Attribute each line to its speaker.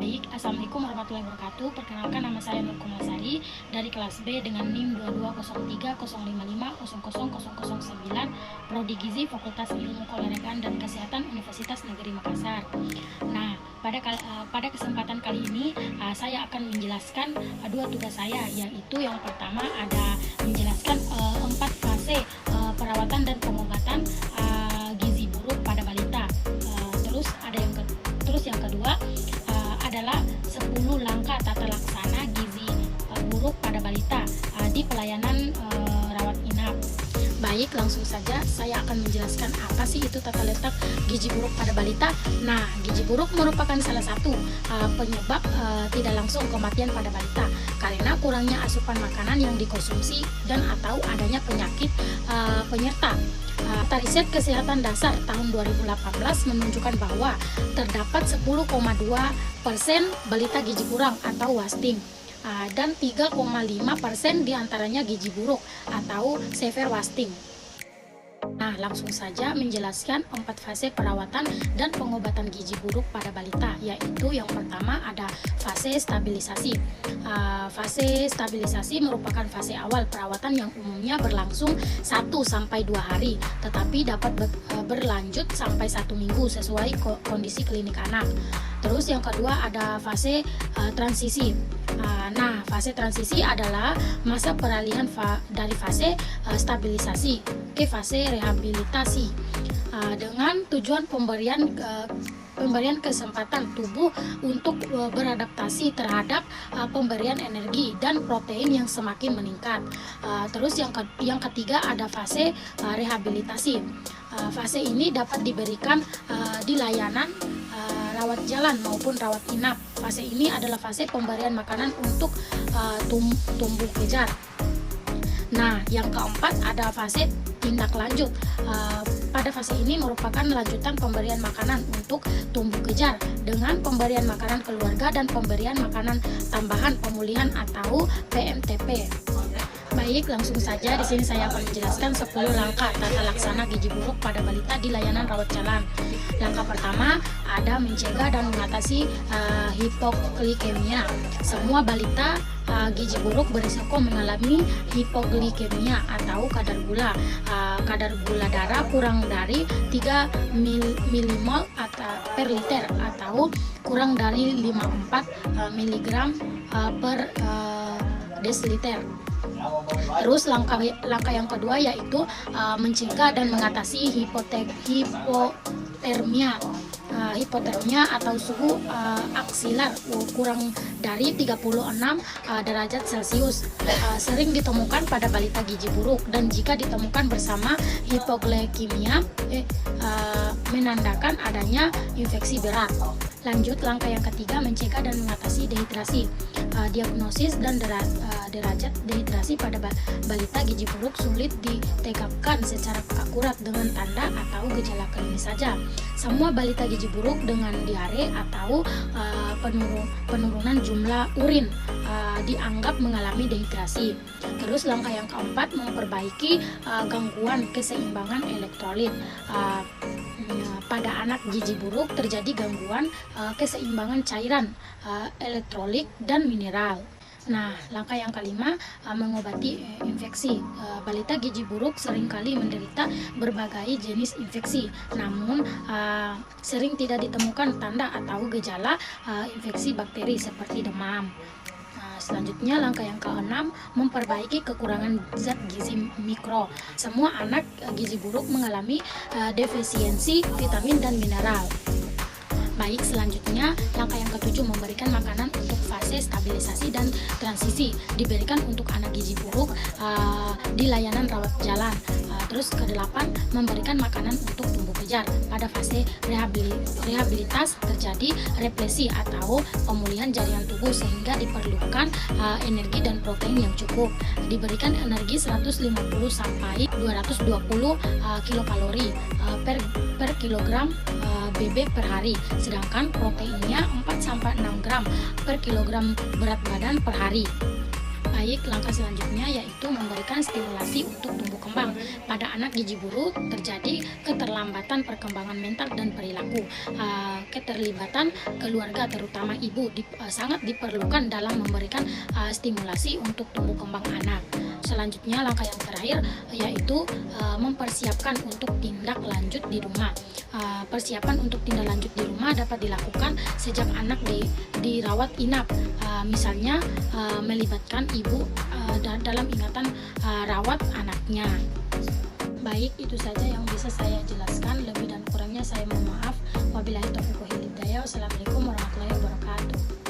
Speaker 1: Baik, Assalamualaikum warahmatullahi wabarakatuh. Perkenalkan, nama saya Nur Kumasari dari kelas B dengan NIM 2203055000009, Prodi Gizi Fakultas Ilmu Keolahragaan dan Kesehatan Universitas Negeri Makassar. Nah, pada kesempatan kali ini saya akan menjelaskan dua tugas saya, yaitu yang pertama ada menjelaskan 4 fase perawatan dan pengobatan gizi buruk pada balita. Terus yang kedua adalah 10 langkah tata laksana gizi buruk pada balita di pelayanan rawat inap. Baik, langsung saja saya akan menjelaskan apa sih itu tata letak gizi buruk pada balita. Nah, gizi buruk merupakan salah satu penyebab tidak langsung kematian pada balita karena kurangnya asupan makanan yang dikonsumsi dan atau adanya penyakit penyerta. Data riset kesehatan dasar tahun 2018 menunjukkan bahwa terdapat 10,2% balita gizi kurang atau wasting dan 3,5% diantaranya gizi buruk atau severe wasting. Nah, langsung saja menjelaskan 4 fase perawatan dan pengobatan gizi buruk pada balita, yaitu yang pertama ada fase stabilisasi. Fase stabilisasi merupakan fase awal perawatan yang umumnya berlangsung 1-2 hari, tetapi dapat berlanjut sampai 1 minggu sesuai kondisi klinik anak. Terus yang kedua ada fase transisi. Nah, fase transisi adalah masa peralihan dari fase stabilisasi ke fase rehabilitasi dengan tujuan pemberian kesempatan tubuh untuk beradaptasi terhadap pemberian energi dan protein yang semakin meningkat. Terus yang ketiga ada fase rehabilitasi. Fase ini dapat diberikan di layanan rawat jalan maupun rawat inap. Fase ini adalah fase pemberian makanan untuk tumbuh kejar. Nah, yang keempat ada fase tindak lanjut. Pada fase ini merupakan lanjutan pemberian makanan untuk tumbuh kejar dengan pemberian makanan keluarga dan pemberian makanan tambahan pemulihan atau PMTP. Baik, langsung saja di sini saya akan menjelaskan 10 langkah tata laksana gizi buruk pada balita di layanan rawat jalan. Langkah pertama ada mencegah dan mengatasi hipoglikemia. Semua balita gizi buruk berisiko mengalami hipoglikemia atau kadar gula darah kurang dari 3 milimol per liter atau kurang dari 54 mg per desiliter. Terus langkah yang kedua yaitu mencegah dan mengatasi hipotermia atau suhu aksilar kurang dari 36 derajat Celcius. Sering ditemukan pada balita gizi buruk dan jika ditemukan bersama hipoglikemia menandakan adanya infeksi berat. Lanjut, langkah yang ketiga mencegah dan mengatasi dehidrasi. Diagnosis dan derajat dehidrasi pada balita gizi buruk sulit ditegakkan secara akurat dengan tanda atau gejala klinis saja. Semua balita gizi buruk dengan diare atau penurunan jumlah urin dianggap mengalami dehidrasi. Terus langkah yang keempat memperbaiki gangguan keseimbangan elektrolit. Pada anak gizi buruk terjadi gangguan keseimbangan cairan, elektrolit dan mineral. Nah, langkah yang kelima mengobati infeksi. Balita gizi buruk seringkali menderita berbagai jenis infeksi, namun sering tidak ditemukan tanda atau gejala infeksi bakteri seperti demam. Selanjutnya langkah yang keenam memperbaiki kekurangan zat gizi mikro. Semua anak gizi buruk mengalami defisiensi vitamin dan mineral. Baik, selanjutnya langkah yang ketujuh memberikan makanan untuk fase stabilisasi dan transisi. Diberikan untuk anak gizi buruk di layanan rawat jalan. Terus ke-8 memberikan makanan untuk tumbuh kejar. Pada fase rehabilitas terjadi replesi atau pemulihan jaringan tubuh sehingga diperlukan energi dan protein yang cukup. Diberikan energi 150 sampai 220 kilokalori per kilogram BB per hari, sedangkan proteinnya 4 sampai 6 gram per kilogram berat badan per hari. Baik, langkah selanjutnya yaitu memberikan stimulasi untuk tumbuh kembang. Pada anak gizi buruk terjadi keterlambatan perkembangan mental dan perilaku. Keterlibatan keluarga terutama ibu sangat diperlukan dalam memberikan stimulasi untuk tumbuh kembang anak. Selanjutnya langkah yang terakhir yaitu mempersiapkan untuk tindak lanjut di rumah. Persiapan untuk tindak lanjut di rumah dapat dilakukan sejak anak dirawat inap, misalnya melibatkan ibu dalam ingatan rawat anaknya. Baik, itu saja yang bisa saya jelaskan. Lebih dan kurangnya saya mohon maaf. Wabillahi taufiq wal hidayah. Wassalamualaikum warahmatullahi wabarakatuh.